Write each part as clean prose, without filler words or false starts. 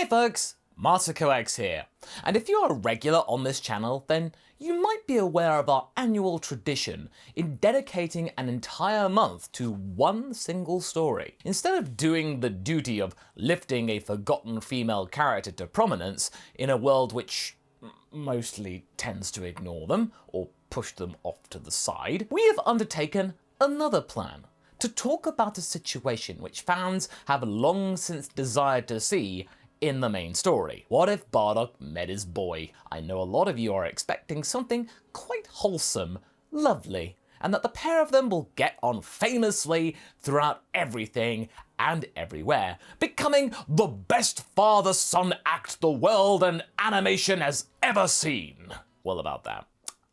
Hey folks, MasakoX here, and if you're a regular on this channel, then you might be aware of our annual tradition in dedicating an entire month to one single story. Instead of doing the duty of lifting a forgotten female character to prominence in a world which mostly tends to ignore them or push them off to the side, we have undertaken another plan to talk about a situation which fans have long since desired to see in the main story. What if Bardock met his boy? I know a lot of you are expecting something quite wholesome, lovely, and that the pair of them will get on famously throughout everything and everywhere, becoming the best father-son act the world and animation has ever seen. Well, about that,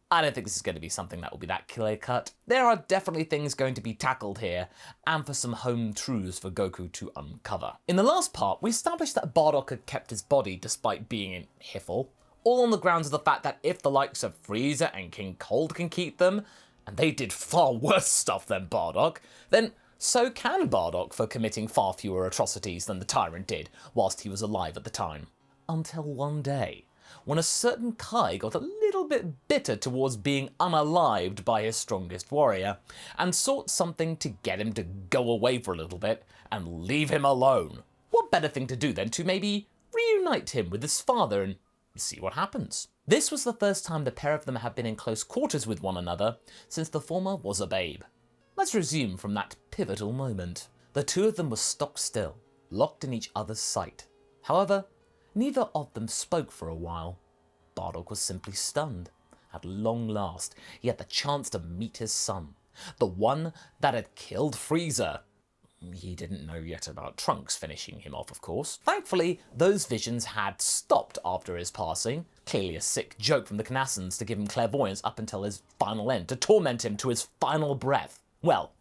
I don't think this is going to be something that will be that clear cut. There are definitely things going to be tackled here, and for some home truths for Goku to uncover. In the last part, we established that Bardock had kept his body despite being in HFIL, all on the grounds of the fact that if the likes of Frieza and King Cold can keep them, and they did far worse stuff than Bardock, then so can Bardock for committing far fewer atrocities than the Tyrant did whilst he was alive at the time. Until one day, when a certain Kai got a little bit bitter towards being unalived by his strongest warrior, and sought something to get him to go away for a little bit and leave him alone. What better thing to do than to maybe reunite him with his father and see what happens? This was the first time the pair of them had been in close quarters with one another since the former was a babe. Let's resume from that pivotal moment. The two of them were stock still, locked in each other's sight. However, neither of them spoke for a while. Bardock was simply stunned. At long last, he had the chance to meet his son, the one that had killed Frieza. He didn't know yet about Trunks finishing him off, of course. Thankfully, those visions had stopped after his passing. Clearly a sick joke from the Knassans to give him clairvoyance up until his final end, to torment him to his final breath. Well,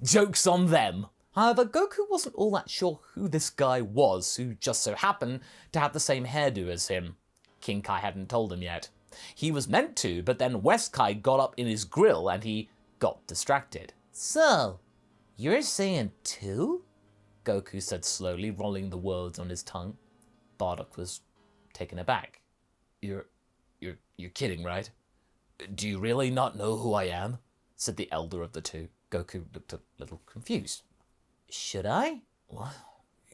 joke's on them. However, Goku wasn't all that sure who this guy was, who just so happened to have the same hairdo as him. King Kai hadn't told him yet. He was meant to, but then West Kai got up in his grill and he got distracted. "So, you're Saiyan 2? Goku said slowly, rolling the words on his tongue. Bardock was taken aback. You're kidding, right? Do you really not know who I am?" said the elder of the two. Goku looked a little confused. "Should I?" "What?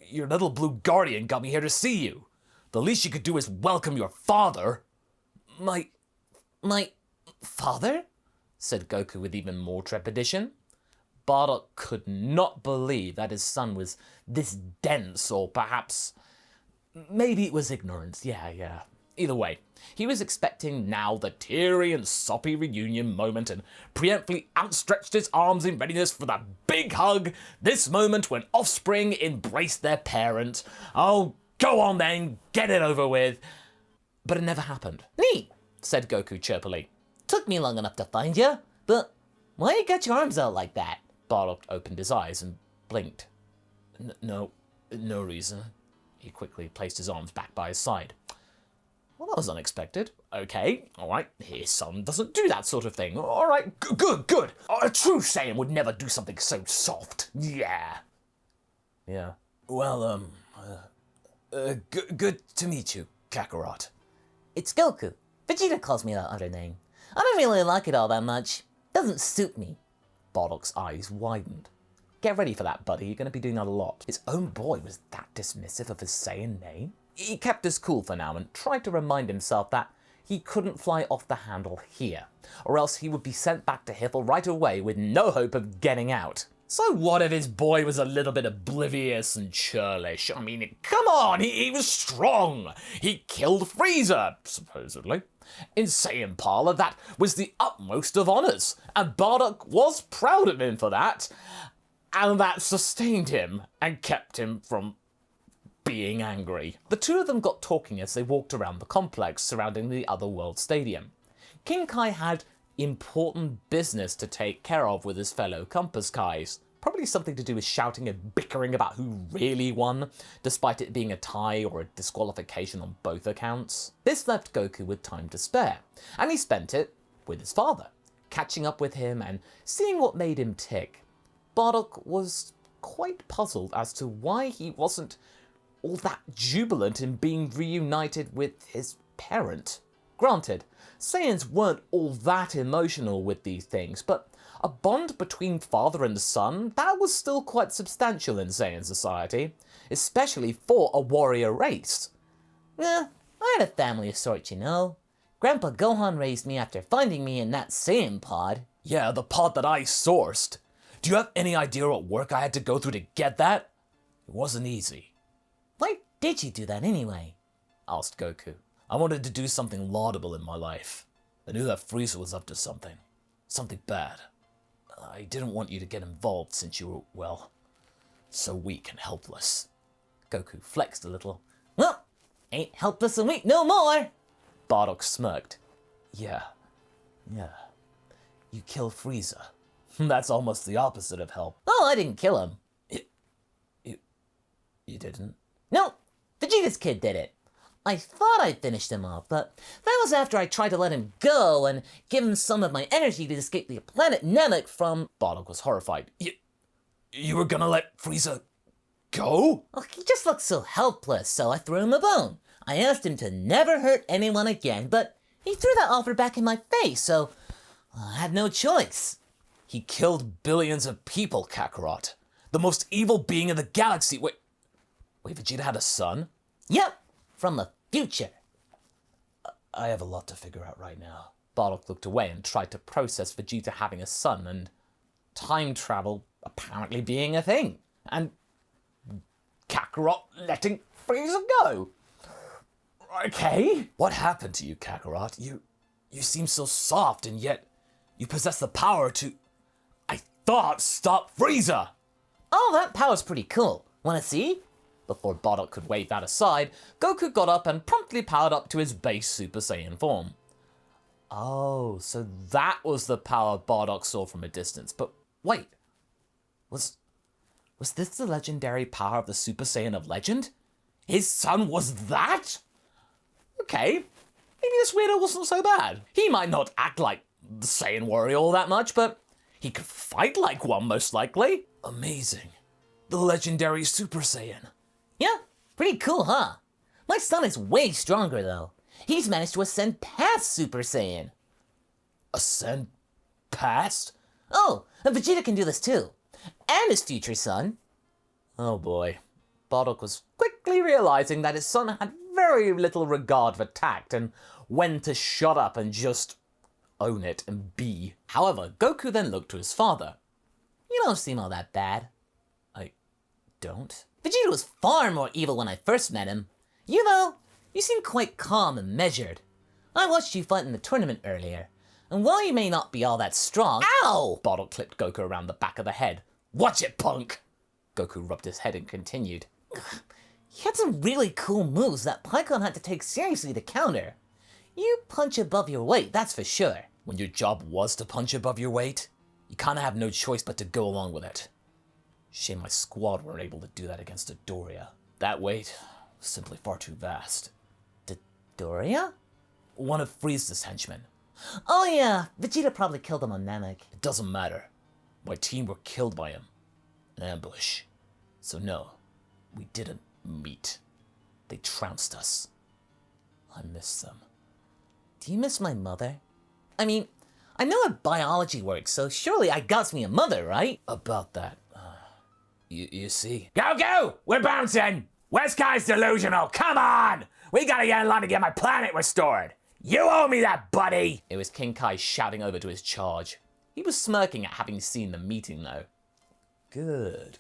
Your little blue guardian got me here to see you. The least you could do is welcome your father." My father?" said Goku with even more trepidation. Bardock could not believe that his son was this dense, or perhaps maybe it was ignorance. Yeah. Either way, he was expecting now the teary and soppy reunion moment and preemptively outstretched his arms in readiness for that big hug, this moment when offspring embraced their parent. Oh, go on then, get it over with. But it never happened. "Neat," said Goku chirpily. "Took me long enough to find you, but why you got your arms out like that?" Bardock opened his eyes and blinked. No reason." He quickly placed his arms back by his side. "Well, that was unexpected. Okay, all right, his son doesn't do that sort of thing. All right, good. A true Saiyan would never do something so soft. Yeah. Well, good to meet you, Kakarot." "It's Goku. Vegeta calls me that other name. I don't really like it all that much. Doesn't suit me." Bardock's eyes widened. Get ready for that, buddy. You're going to be doing that a lot. His own boy was that dismissive of his Saiyan name? He kept his cool for now and tried to remind himself that he couldn't fly off the handle here, or else he would be sent back to HFIL right away with no hope of getting out. So what if his boy was a little bit oblivious and churlish? I mean, come on, he was strong. He killed Frieza, supposedly. In Saiyan Parlor, that was the utmost of honors, and Bardock was proud of him for that, and that sustained him and kept him from being angry. The two of them got talking as they walked around the complex surrounding the Otherworld Stadium. King Kai had important business to take care of with his fellow Compass Kais. Probably something to do with shouting and bickering about who really won, despite it being a tie or a disqualification on both accounts. This left Goku with time to spare, and he spent it with his father, catching up with him and seeing what made him tick. Bardock was quite puzzled as to why he wasn't all that jubilant in being reunited with his parent. Granted, Saiyans weren't all that emotional with these things, but a bond between father and son, that was still quite substantial in Saiyan society, especially for a warrior race. Yeah, I had a family of sorts, you know. Grandpa Gohan raised me after finding me in that Saiyan pod. Yeah, the pod that I sourced. Do you have any idea what work I had to go through to get that? It wasn't easy. Why did you do that anyway? Asked Goku. I wanted to do something laudable in my life. I knew that Frieza was up to something. Something bad. I didn't want you to get involved since you were, well, so weak and helpless. Goku flexed a little. Well, ain't helpless and weak no more. Bardock smirked. Yeah. You killed Frieza. That's almost the opposite of help. Oh, I didn't kill him. You didn't? No, Vegeta's kid did it. I thought I finished him off, but that was after I tried to let him go and give him some of my energy to escape the planet Namek from... Bardock was horrified. You were gonna let Frieza go? Oh, he just looked so helpless, so I threw him a bone. I asked him to never hurt anyone again, but he threw that offer back in my face, so I had no choice. He killed billions of people, Kakarot. The most evil being in the galaxy. Wait, Vegeta had a son? Yep, from the future. I have a lot to figure out right now. Bardock looked away and tried to process Vegeta having a son and time travel apparently being a thing. And Kakarot letting Frieza go. Okay. What happened to you, Kakarot? You seem so soft, and yet you possess the power to, I thought, stop Frieza! Oh, that power's pretty cool. Wanna see? Before Bardock could wave that aside, Goku got up and promptly powered up to his base Super Saiyan form. Oh, so that was the power Bardock saw from a distance. But wait, was this the legendary power of the Super Saiyan of Legend? His son was that? Okay, maybe this weirdo wasn't so bad. He might not act like the Saiyan warrior all that much, but he could fight like one most likely. Amazing. The legendary Super Saiyan. Yeah, pretty cool, huh? My son is way stronger, though. He's managed to ascend past Super Saiyan. Ascend past? Oh, and Vegeta can do this too. And his future son. Oh boy. Bardock was quickly realizing that his son had very little regard for tact and when to shut up and just own it and be. However, Goku then looked to his father. You don't seem all that bad. I don't? Vegeta was far more evil when I first met him. You know, you seem quite calm and measured. I watched you fight in the tournament earlier, and while you may not be all that strong— Ow! Bardock clipped Goku around the back of the head. Watch it, punk! Goku rubbed his head and continued. You had some really cool moves that Pycon had to take seriously to counter. You punch above your weight, that's for sure. When your job was to punch above your weight, you kinda have no choice but to go along with it. Shame my squad weren't able to do that against a Doria. That weight was simply far too vast. Doria? One of Frieza's henchmen. Oh yeah, Vegeta probably killed him on Namek. It doesn't matter. My team were killed by him. An ambush. So no, we didn't meet. They trounced us. I miss them. Do you miss my mother? I mean, I know how biology works, so surely I got me a mother, right? About that, you see. Goku! We're bouncing! West Sky's delusional! Come on! We gotta get in line to get my planet restored! You owe me that, buddy! It was King Kai shouting over to his charge. He was smirking at having seen the meeting, though. Good.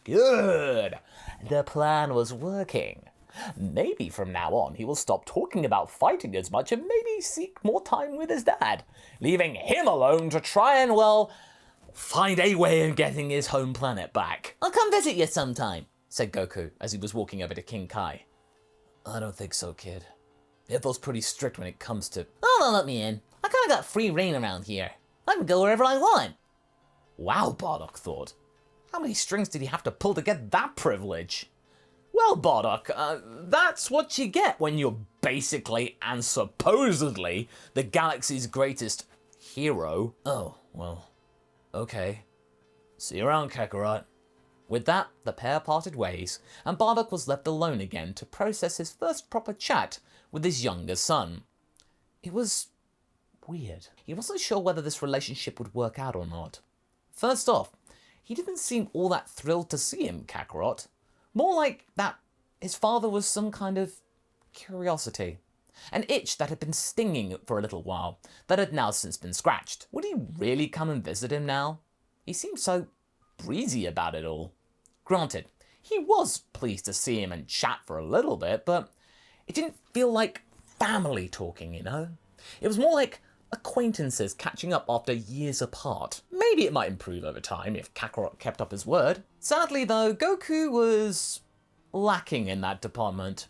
The plan was working. Maybe from now on he will stop talking about fighting as much and maybe seek more time with his dad, leaving him alone to try and, well, find a way of getting his home planet back. I'll come visit you sometime, said Goku as he was walking over to King Kai. I don't think so, kid. Ithel's pretty strict when it comes to... Oh, they'll let me in. I kinda got free reign around here. I can go wherever I want. Wow, Bardock thought. How many strings did he have to pull to get that privilege? Well, Bardock, that's what you get when you're basically and supposedly the galaxy's greatest hero. Oh, well, okay. See you around, Kakarot. With that, the pair parted ways, and Bardock was left alone again to process his first proper chat with his younger son. It was weird. He wasn't sure whether this relationship would work out or not. First off, he didn't seem all that thrilled to see him, Kakarot. More like that his father was some kind of curiosity. An itch that had been stinging for a little while, that had now since been scratched. Would he really come and visit him now? He seemed so breezy about it all. Granted, he was pleased to see him and chat for a little bit, but it didn't feel like family talking, you know? It was more like acquaintances catching up after years apart. Maybe it might improve over time if Kakarot kept up his word. Sadly though, Goku was lacking in that department.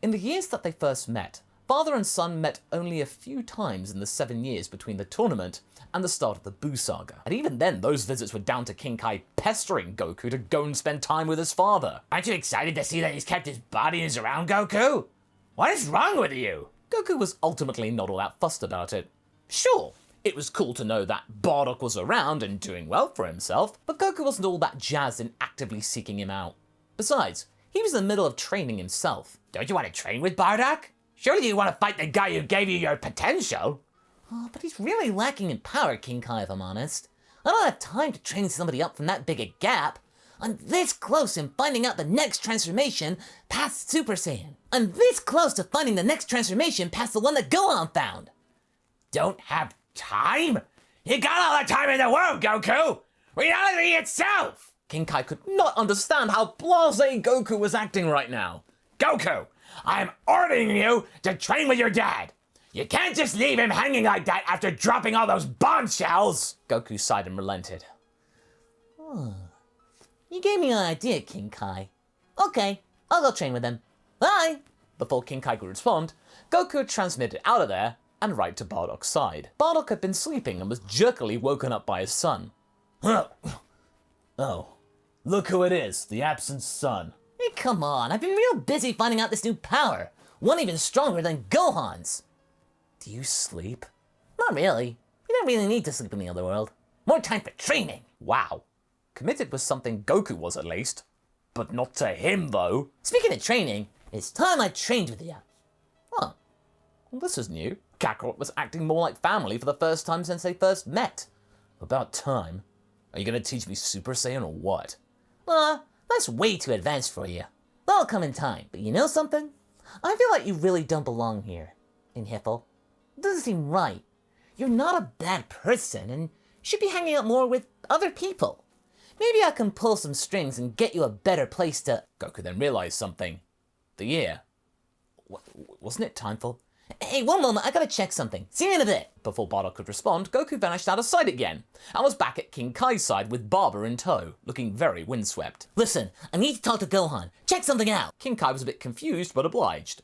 In the years that they first met, father and son met only a few times in the 7 years between the tournament and the start of the Buu saga. And even then, those visits were down to King Kai pestering Goku to go and spend time with his father. Aren't you excited to see that he's kept his bodies around Goku? What is wrong with you? Goku was ultimately not all that fussed about it. Sure, it was cool to know that Bardock was around and doing well for himself, but Goku wasn't all that jazzed in actively seeking him out. Besides, he was in the middle of training himself. Don't you want to train with Bardock? Surely you want to fight the guy who gave you your potential? Oh, but he's really lacking in power, King Kai, if I'm honest. I don't have time to train somebody up from that big a gap. I'm this close in finding out the next transformation past Super Saiyan. I'm this close to finding the next transformation past the one that Gohan found. Don't have time? You got all the time in the world, Goku! Reality itself! King Kai could not understand how blasé Goku was acting right now. Goku, I am ordering you to train with your dad. You can't just leave him hanging like that after dropping all those bombshells! Goku sighed and relented. You gave me an idea, King Kai. Okay, I'll go train with him. Bye! Before King Kai could respond, Goku had transmitted out of there and right to Bardock's side. Bardock had been sleeping and was jerkily woken up by his son. Oh, look who it is, the absent son. Hey, come on, I've been real busy finding out this new power. One even stronger than Gohan's. Do you sleep? Not really. You don't really need to sleep in the other world. More time for training. Wow. Committed was something Goku was at least. But not to him, though. Speaking of training, it's time I trained with you. Huh. Well, this is new. Kakarot was acting more like family for the first time since they first met. About time. Are you gonna teach me Super Saiyan or what? That's way too advanced for you. That'll come in time, but you know something? I feel like you really don't belong here, in HFIL. It doesn't seem right. You're not a bad person, and you should be hanging out more with other people. Maybe I can pull some strings and get you a better place to... Goku then realized something. The year. Wasn't it time for... Hey, one moment, I gotta check something. See you in a bit. Before Bardock could respond, Goku vanished out of sight again, and was back at King Kai's side with Barber in tow, looking very windswept. Listen, I need to talk to Gohan. Check something out. King Kai was a bit confused, but obliged.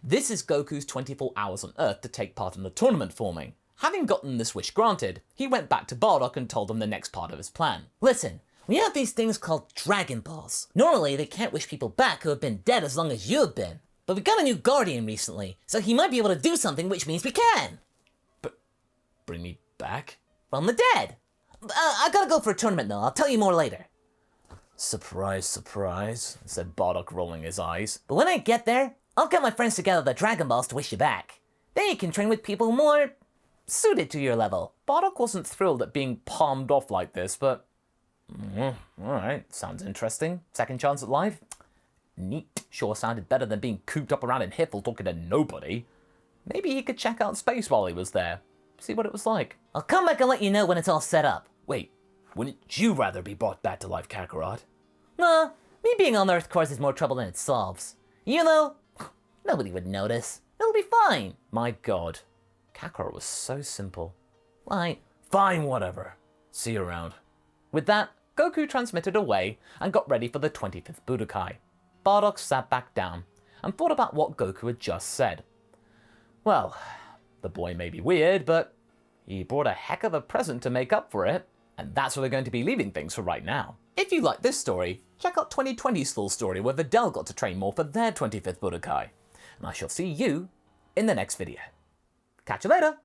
This is Goku's 24 hours on Earth to take part in the tournament forming. Having gotten this wish granted, he went back to Bardock and told him the next part of his plan. Listen, we have these things called Dragon Balls. Normally, they can't wish people back who have been dead as long as you have been. But we got a new Guardian recently, so he might be able to do something, which means we can. But bring me back? From the dead. I gotta go for a tournament though, I'll tell you more later. Surprise, surprise, said Bardock, rolling his eyes. But when I get there, I'll get my friends to gather the Dragon Balls to wish you back. Then you can train with people more suited to your level. Bardock wasn't thrilled at being palmed off like this, but... alright, sounds interesting. Second chance at life? Neat. Sure sounded better than being cooped up around in HFIL talking to nobody. Maybe he could check out space while he was there. See what it was like. I'll come back and let you know when it's all set up. Wait, wouldn't you rather be brought back to life, Kakarot? Nah, me being on Earth causes more trouble than it solves. You know, nobody would notice. It'll be fine. My god. Kakarot was so simple. Right. Fine, whatever. See you around. With that, Goku transmitted away and got ready for the 25th Budokai. Bardock sat back down and thought about what Goku had just said. Well, the boy may be weird, but he brought a heck of a present to make up for it, and that's where we're going to be leaving things for right now. If you like this story, check out 2020's full story where Videl got to train more for their 25th Budokai, and I shall see you in the next video. Catch you later!